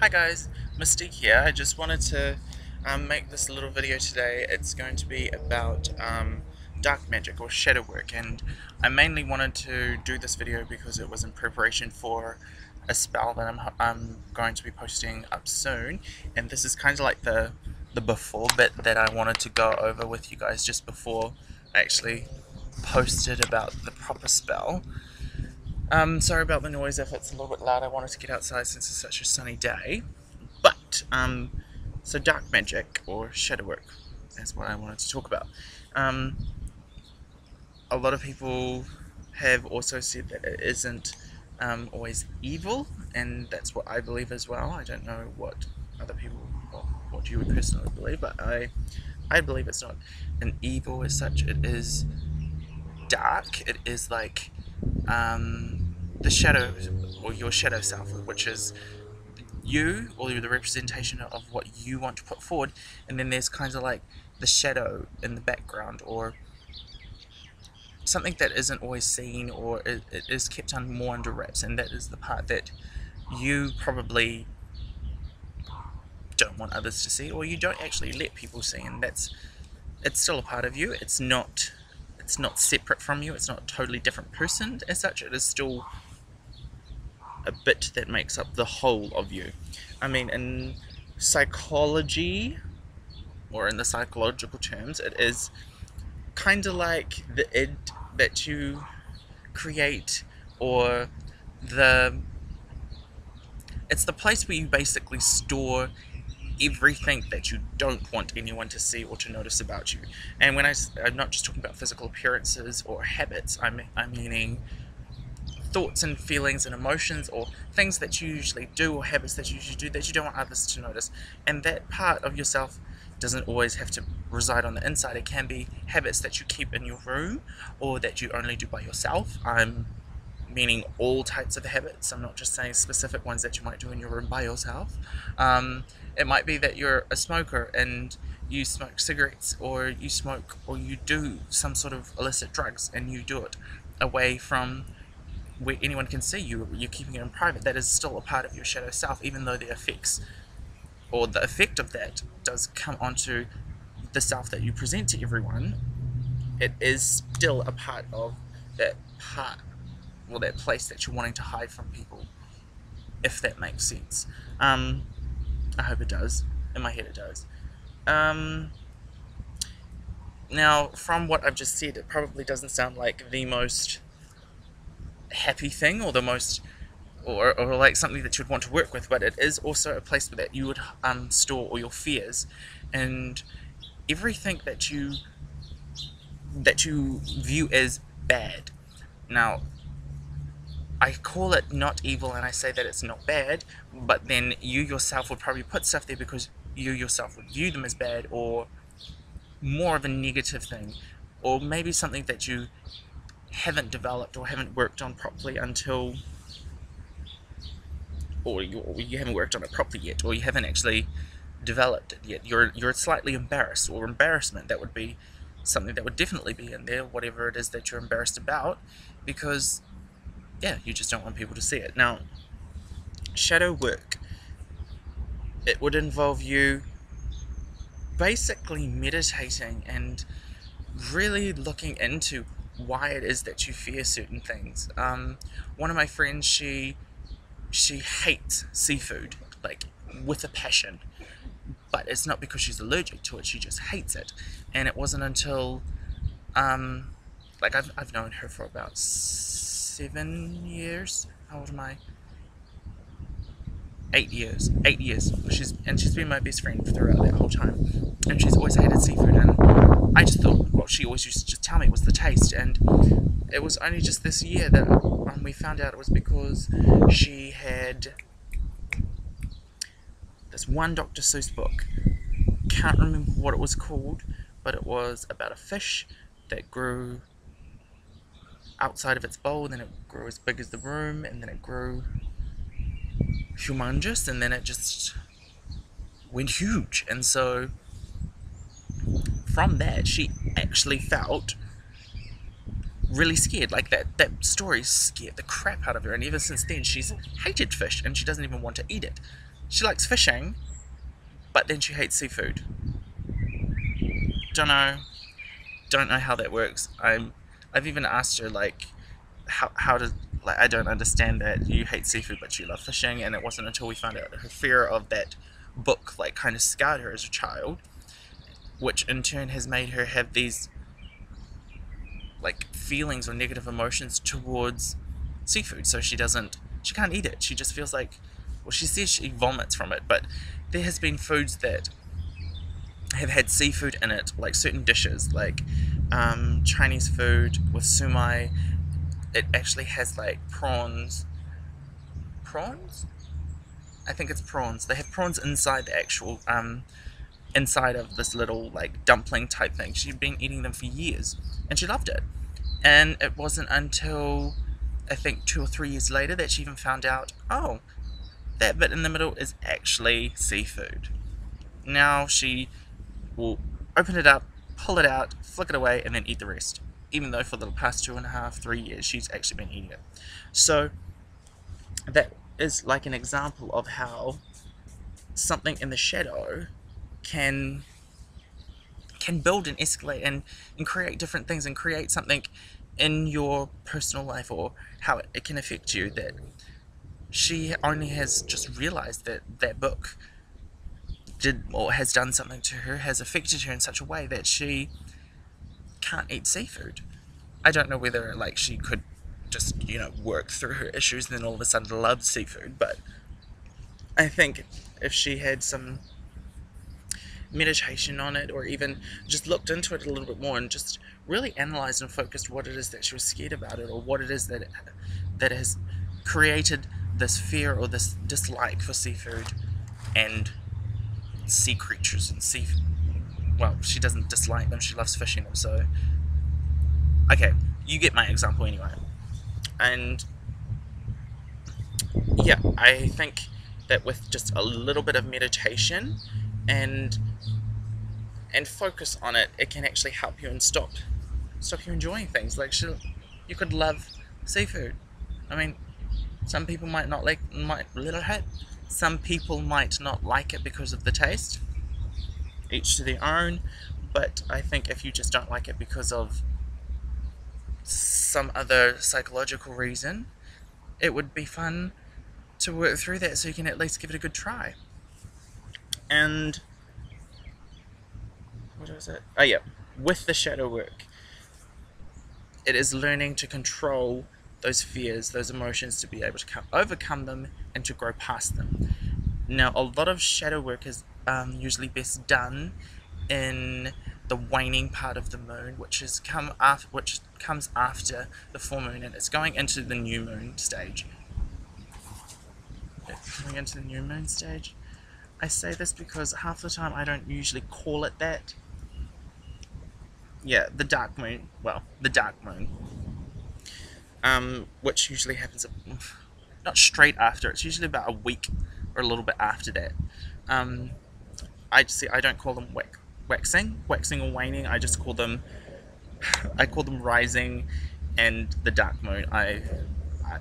Hi guys, Mystique here. I just wanted to make this little video today. It's going to be about dark magic or shadow work, and I mainly wanted to do this video because it was in preparation for a spell that I'm going to be posting up soon, and this is kind of like the before bit that I wanted to go over with you guys just before I actually posted about the proper spell. Sorry about the noise if it's a little bit loud. I wanted to get outside since it's such a sunny day. But, so dark magic, or shadow work, is what I wanted to talk about. A lot of people have also said that it isn't always evil, and that's what I believe as well. I don't know what other people, what you would personally believe, but I believe it's not an evil as such. It is dark. It is like the shadow, or your shadow self, which is you, or the representation of what you want to put forward, and then there's kind of like the shadow in the background, or something that isn't always seen, or it is kept more under wraps, and that is the part that you probably don't want others to see, or you don't actually let people see, and it's still a part of you. It's not separate from you. It's not a totally different person as such. It is still a bit that makes up the whole of you. I mean, in psychology, or in the psychological terms, it is kind of like the id that you create, or it's the place where you basically store everything that you don't want anyone to see or to notice about you. And when I'm not just talking about physical appearances or habits, I'm meaning thoughts and feelings and emotions, or things that you usually do, or habits that you usually do that you don't want others to notice. And that part of yourself doesn't always have to reside on the inside. It can be habits that you keep in your room, or that you only do by yourself. I'm meaning all types of habits. I'm not just saying specific ones that you might do in your room by yourself. It might be that you're a smoker and you smoke cigarettes, or you smoke, or you do some sort of illicit drugs, and you do it away from where anyone can see you. You're keeping it in private. That is still a part of your shadow self, even though the effects, or the effect of that, does come onto the self that you present to everyone. It is still a part of that part, or that place that you're wanting to hide from people, if that makes sense. I hope it does. In my head it does. Now, from what I've just said, it probably doesn't sound like the most happy thing, or the most, or like something that you'd want to work with, but it is also a place that you would store all your fears and everything that you view as bad. Now, I call it not evil, and I say that it's not bad, but then you yourself would probably put stuff there because you yourself would view them as bad, or more of a negative thing, or maybe something that you haven't developed or haven't worked on properly until, or you haven't worked on it properly yet, or you haven't actually developed it yet. You're slightly embarrassed, or embarrassment. That would be something that would definitely be in there, whatever it is that you're embarrassed about, because yeah, you just don't want people to see it. Now, shadow work, it would involve you basically meditating and really looking into why it is that you fear certain things. One of my friends, she hates seafood, like with a passion, but it's not because she's allergic to it. She just hates it. And it wasn't until like I've known her for about 7 years. How old am I? 8 years. 8 years. She's been my best friend throughout that whole time, and she's always hated seafood. And I just thought what she always used to just tell me was the taste, and it was only just this year that we found out it was because she had this one Dr. Seuss book. Can't remember what it was called, but it was about a fish that grew outside of its bowl, and then it grew as big as the room, and then it grew humongous, and then it just went huge. And so from that, she actually felt really scared. Like that story scared the crap out of her, and ever since then she's hated fish, and she doesn't even want to eat it. She likes fishing, but then she hates seafood. Don't know. Don't know how that works. I've even asked her, like, how does, like, I don't understand that you hate seafood but you love fishing. And it wasn't until we found out that her fear of that book, like, kind of scarred her as a child, which in turn has made her have these, like, feelings or negative emotions towards seafood. So she can't eat it. She just feels like, well, she says she vomits from it, but there has been foods that have had seafood in it, like certain dishes, like Chinese food with sumai. It actually has, like, prawns. I think it's prawns. They have prawns inside the actual inside of this little, like, dumpling type thing. She'd been eating them for years and she loved it. And it wasn't until, I think, 2 or 3 years later that she even found out, oh, that bit in the middle is actually seafood. Now she will open it up, pull it out, flick it away, and then eat the rest. Even though for the past 2.5, 3 years she's actually been eating it. So that is like an example of how something in the shadow can build and escalate and create different things and create something in your personal life, or how it can affect you, that she only has just realized that that book did or has done something to her, has affected her in such a way that she can't eat seafood. I don't know whether, like, she could just, work through her issues and then all of a sudden love seafood, but I think if she had some meditation on it, or even just looked into it a little bit more and just really analyzed and focused what it is that she was scared about it, or what it is that has created this fear or this dislike for seafood and sea creatures and well, she doesn't dislike them, she loves fishing them. So okay, you get my example anyway. And yeah, I think that with just a little bit of meditation and focus on it, it can actually help you and stop you enjoying things. Like, you could love seafood. I mean, some people might not like some people might not like it because of the taste. Each to their own. But I think if you just don't like it because of some other psychological reason, it would be fun to work through that, so you can at least give it a good try. And what was it? Oh yeah, with the shadow work, it is learning to control those fears, those emotions, to be able to overcome them and to grow past them. Now, a lot of shadow work is usually best done in the waning part of the moon, which comes after the full moon, and it's going into the new moon stage. Coming into the new moon stage. I say this because half the time I don't usually call it that. Yeah, the dark moon. Well, the dark moon. Which usually happens not straight after. It's usually about a week or a little bit after that. I don't call them waxing or waning. I just call them rising and the dark moon.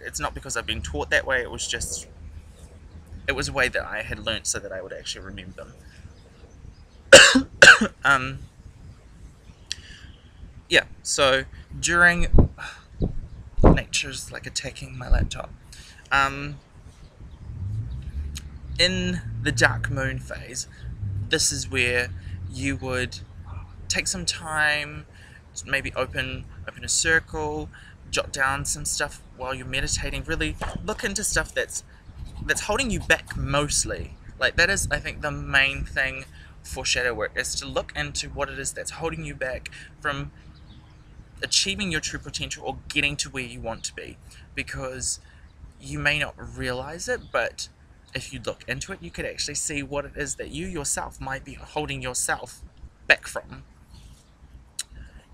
It's not because I've been taught that way. It was a way that I had learnt so that I would actually remember them. Yeah, so during nature's like attacking my laptop. In the dark moon phase, this is where you would take some time, maybe open a circle, jot down some stuff while you're meditating. Really look into stuff that's holding you back mostly. Like, that is, I think, the main thing for shadow work, is to look into what it is that's holding you back from achieving your true potential or getting to where you want to be. Because you may not realize it, but if you look into it, you could actually see what it is that you yourself might be holding yourself back from.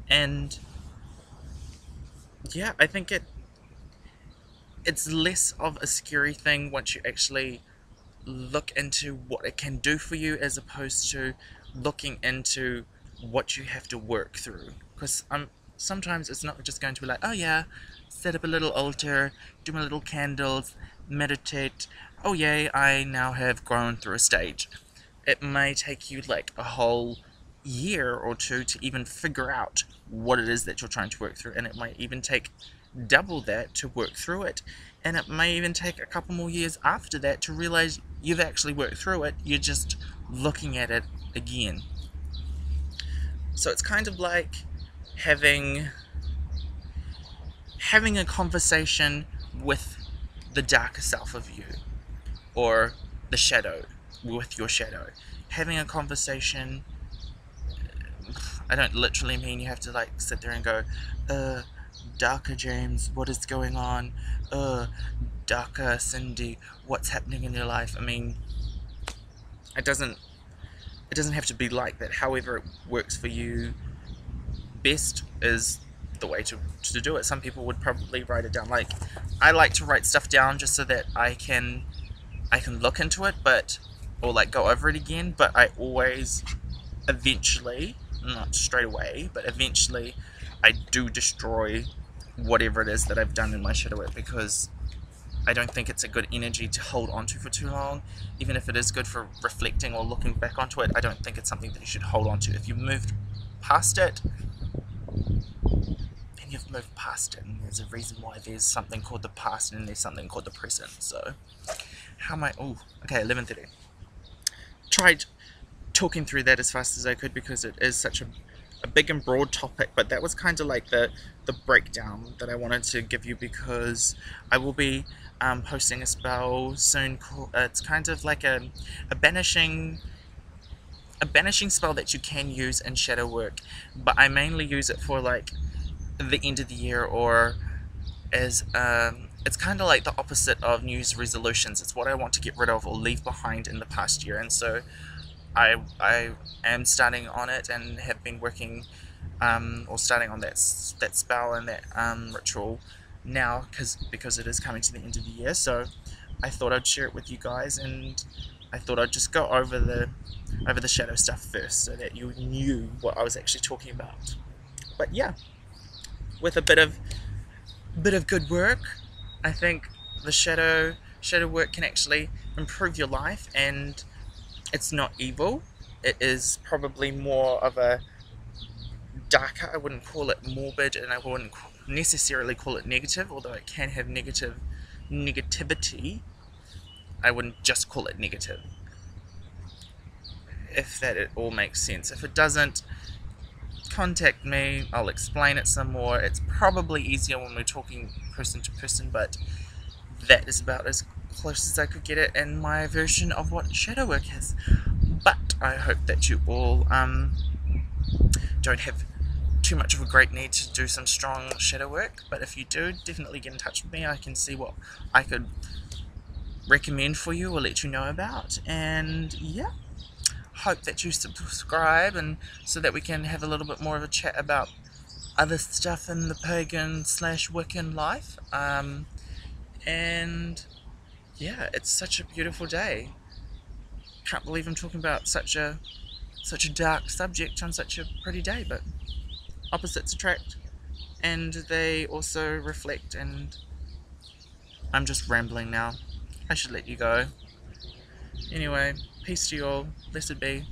And yeah, I think it's less of a scary thing once you actually look into what it can do for you, as opposed to looking into what you have to work through. Because sometimes it's not just going to be like, oh yeah, set up a little altar, do my little candles, meditate, oh yay, I now have grown through a stage. It may take you like a whole year or two to even figure out what it is that you're trying to work through, and it might even take double that to work through it, and it may even take a couple more years after that to realize you've actually worked through it. You're just looking at it again. So it's kind of like having a conversation with the darker self of you, or the shadow, with your shadow. Having a conversation, I don't literally mean you have to like sit there and go, darker James, what is going on? Darker Cindy, what's happening in your life? I mean, it doesn't have to be like that. However it works for you best is the way to do it. Some people would probably write it down. Like, I like to write stuff down just so that I can look into it, or like go over it again, but I always eventually, not straight away, but eventually I do destroy whatever it is that I've done in my shadow work, because I don't think it's a good energy to hold onto for too long. Even if it is good for reflecting or looking back onto it, I don't think it's something that you should hold onto. If you've moved past it, then you've moved past it, and there's a reason why there's something called the past and there's something called the present. So, how am I? Oh, okay, 11:30. Tried talking through that as fast as I could because it is such a big and broad topic, but that was kind of like the breakdown that I wanted to give you, because I will be posting a spell soon. It's kind of like a banishing spell that you can use in shadow work, but I mainly use it for like the end of the year, or as it's kind of like the opposite of New Year's resolutions. It's what I want to get rid of or leave behind in the past year, and so I am starting on it and have been working or starting on that spell and that ritual now, because it is coming to the end of the year. So I thought I'd share it with you guys, and I thought I'd just go over the shadow stuff first so that you knew what I was actually talking about. But yeah, with a bit of good work, I think the shadow work can actually improve your life, and it's not evil. It is probably more of a darker. I wouldn't call it morbid, and I wouldn't necessarily call it negative, although it can have negativity. I wouldn't just call it negative, if that it all makes sense. If it doesn't, contact me, I'll explain it some more. It's probably easier when we're talking person to person, but that is about as close as I could get it in my version of what shadow work is. But I hope that you all don't have too much of a great need to do some strong shadow work, but if you do, definitely get in touch with me. I can see what I could recommend for you or let you know about. And yeah, hope that you subscribe, and so that we can have a little bit more of a chat about other stuff in the pagan / Wiccan life. And yeah, it's such a beautiful day. Can't believe I'm talking about such a dark subject on such a pretty day, but opposites attract, and they also reflect. And I'm just rambling now. I should let you go. Anyway, peace to you all. Blessed be.